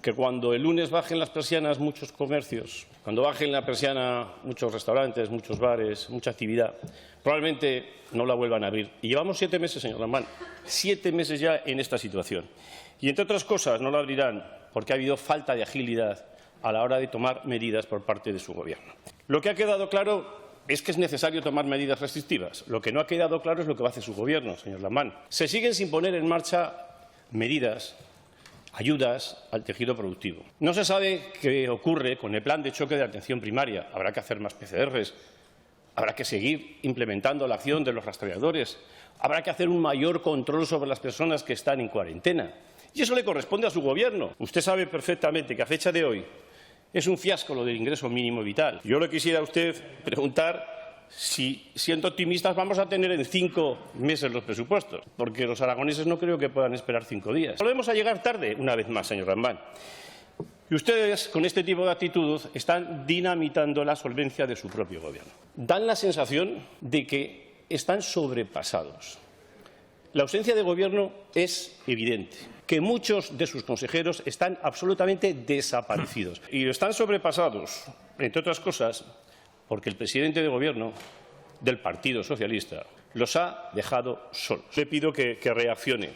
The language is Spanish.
que cuando el lunes bajen las persianas muchos comercios, cuando bajen la persiana muchos restaurantes, muchos bares, mucha actividad, probablemente no la vuelvan a abrir. Y llevamos 7 meses, señor Lamán, 7 meses ya en esta situación. Y, entre otras cosas, no la abrirán porque ha habido falta de agilidad a la hora de tomar medidas por parte de su Gobierno. Lo que ha quedado claro es que es necesario tomar medidas restrictivas. Lo que no ha quedado claro es lo que va a hacer su Gobierno, señor Lamán. Se siguen sin poner en marcha medidas, ayudas al tejido productivo. No se sabe qué ocurre con el plan de choque de atención primaria. Habrá que hacer más PCRs, habrá que seguir implementando la acción de los rastreadores, habrá que hacer un mayor control sobre las personas que están en cuarentena. Y eso le corresponde a su Gobierno. Usted sabe perfectamente que a fecha de hoy es un fiasco lo del ingreso mínimo vital. Yo le quisiera a usted preguntar si, siendo optimistas, vamos a tener en 5 meses los presupuestos, porque los aragoneses no creo que puedan esperar 5 días. Volvemos a llegar tarde, una vez más, señor Lamán. Y ustedes, con este tipo de actitud, están dinamitando la solvencia de su propio Gobierno. Dan la sensación de que están sobrepasados. La ausencia de Gobierno es evidente, que muchos de sus consejeros están absolutamente desaparecidos. Y están sobrepasados, entre otras cosas, porque el presidente de Gobierno del Partido Socialista los ha dejado solos. Le pido que reaccione.